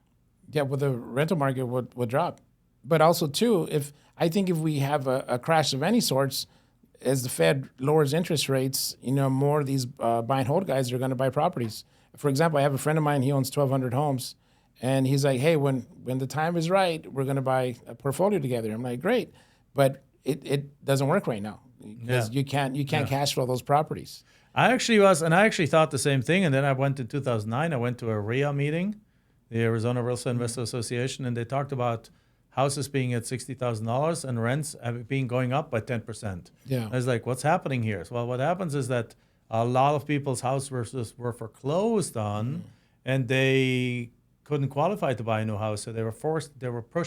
Yeah, well, the rental market would drop. But also, too, if we have a crash of any sorts, as the Fed lowers interest rates, more of these buy and hold guys are going to buy properties. For example, I have a friend of mine, he owns 1,200 homes, and he's like, hey, when the time is right, we're going to buy a portfolio together. I'm like, great. But it doesn't work right now because you can't cash flow those properties. I actually thought the same thing. And then I went in 2009, I went to a RIA meeting, the Arizona Real Estate Investor Association, and they talked about houses being at $60,000 and rents going up by 10%. Yeah. I was like, what's happening here? Well, what happens is that a lot of people's houses were foreclosed on, and they couldn't qualify to buy a new house, so they were pushed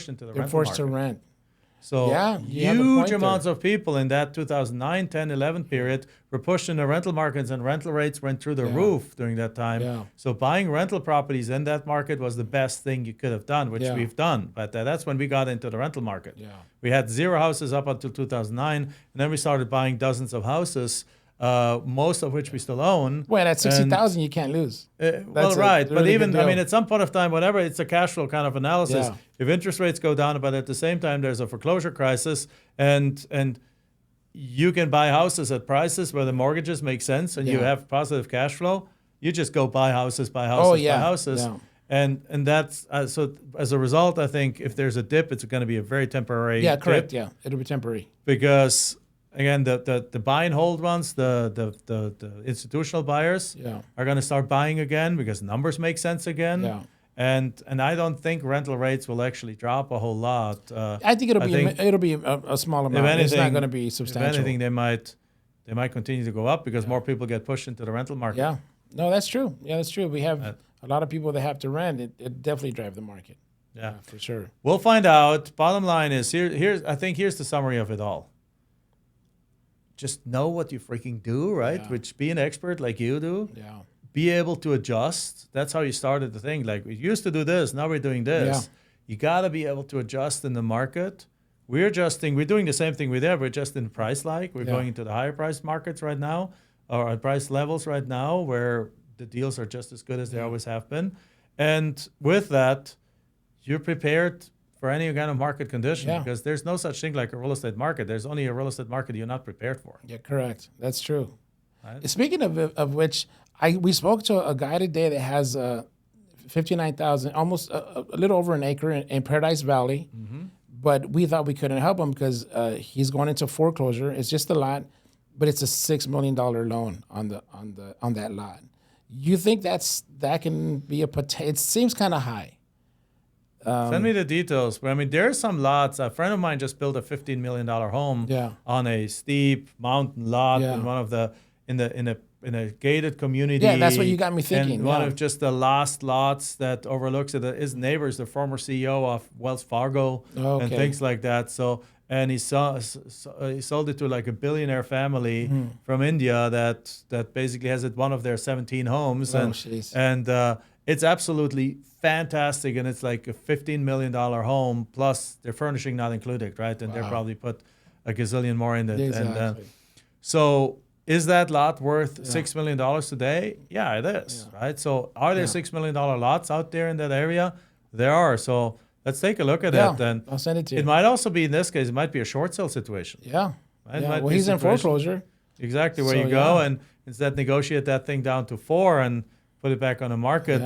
into the rental market. They're forced to rent. So Yeah, you have a point huge amounts there. of people in that 2009, 10, 11 period were pushed in the rental markets, and rental rates went through the roof during that time. Yeah. So buying rental properties in that market was the best thing you could have done, which we've done. But that's when we got into the rental market. Yeah. We had 0 houses up until 2009, and then we started buying dozens of houses, most of which we still own. Well, at 60,000, you can't lose. Well, right. But really even, good deal. at some point of time, whatever, it's a cash flow kind of analysis. Yeah. If interest rates go down, but at the same time, there's a foreclosure crisis, and you can buy houses at prices where the mortgages make sense and you have positive cash flow, you just go buy houses. buy houses. Yeah. And that's, so as a result, I think if there's a dip, it's going to be a very temporary Yeah, correct. dip. Yeah, it'll be temporary. Because again, the buy and hold ones, the institutional buyers are going to start buying again because numbers make sense again. Yeah. And I don't think rental rates will actually drop a whole lot. I think it'll be a small amount. It's not going to be substantial. If anything, they might continue to go up because more people get pushed into the rental market. Yeah. No, that's true. Yeah, that's true. We have a lot of people that have to rent. It definitely drive the market. Yeah, for sure. We'll find out. Bottom line is here's the summary of it all. Just know what you freaking do, right? Yeah. Which be an expert like you do. Yeah. Be able to adjust. That's how you started the thing. Like we used to do this, now we're doing this. Yeah. You got to be able to adjust in the market. We're adjusting. We're doing the same thing with there. We're just in price like. We're going into the higher price markets right now, or price levels right now, where the deals are just as good as they always have been. And with that, you're prepared for any kind of market condition because there's no such thing like a real estate market. There's only a real estate market you're not prepared for. Yeah, correct. That's true. Right? Speaking of which, we spoke to a guy today that has 59,000, almost a little over an acre in Paradise Valley. But we thought we couldn't help him because he's going into foreclosure. It's just a lot, but it's a $6 million loan on that lot. You think that can be it seems kind of high. Send me the details. But I mean, there are some lots. A friend of mine just built a $15 million home on a steep mountain lot in one of the in a gated community. Yeah, that's what you got me thinking. And one of just the last lots that overlooks it. His neighbor is the former CEO of Wells Fargo and things like that. So, and he sold it to like a billionaire family from India that basically has it one of their 17 homes. And it's absolutely fantastic. And it's like a $15 million home plus their furnishing not included, right? And they'll probably put a gazillion more in it. Exactly. And so is that lot worth $6 million today? Yeah, it is, right? So are there $6 million lots out there in that area? There are. So let's take a look at it. And I'll send it to you. It might also be, in this case, it might be a short sale situation. Yeah. Right? Well, he's in foreclosure. Exactly, where you go and instead negotiate that thing down to 4 and put it back on the market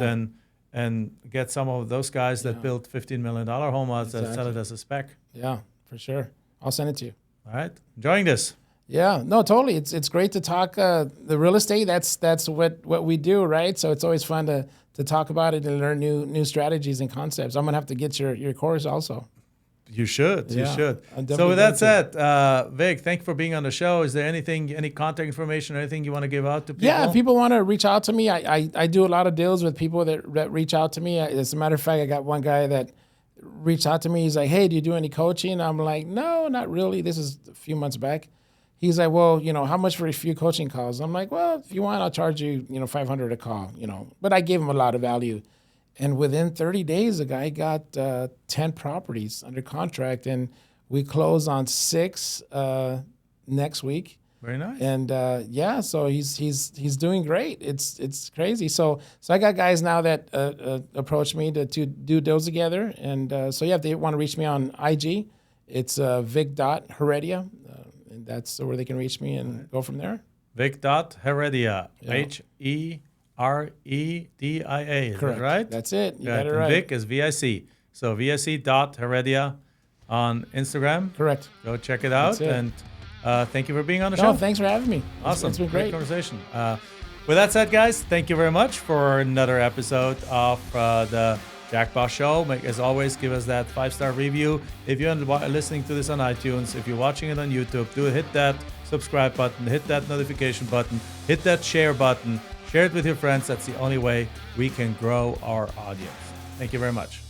and get some of those guys that built $15 million home lots and sell it as a spec. Yeah, for sure. I'll send it to you. All right. Enjoying this. Yeah, no, totally. It's great to talk the real estate. That's what we do, right? So it's always fun to talk about it and learn new strategies and concepts. I'm gonna have to get your course also. You should. You should. So with that said, Vic, thank you for being on the show. Is there any contact information or anything you want to give out to people? Yeah, if people want to reach out to me, I do a lot of deals with people that reach out to me. As a matter of fact, I got one guy that reached out to me. He's like, hey, do you do any coaching? I'm like, no, not really. This is a few months back. He's like, well, how much for a few coaching calls? I'm like, well, if you want, I'll charge you, $500 a call, But I gave him a lot of value. And within 30 days, the guy got 10 properties under contract, and we close on 6 next week. Very nice. And so he's doing great. It's crazy. So I got guys now that approach me to do deals together. And if they want to reach me on IG, it's Vic.Heredia. And that's where they can reach me and go from there. Vic.Heredia. Heredia. Is that right? That's it. You got it right. Vic is VIC. So VIC.Heredia on Instagram. Correct. Go check it out. And thank you for being on the show. No, thanks for having me. Awesome. It's been great conversation. With that said, guys, thank you very much for another episode of the Jack Bosch Show. As always, give us that 5-star review. If you're listening to this on iTunes, if you're watching it on YouTube, hit that subscribe button, hit that notification button, hit that share button, share it with your friends. That's the only way we can grow our audience. Thank you very much.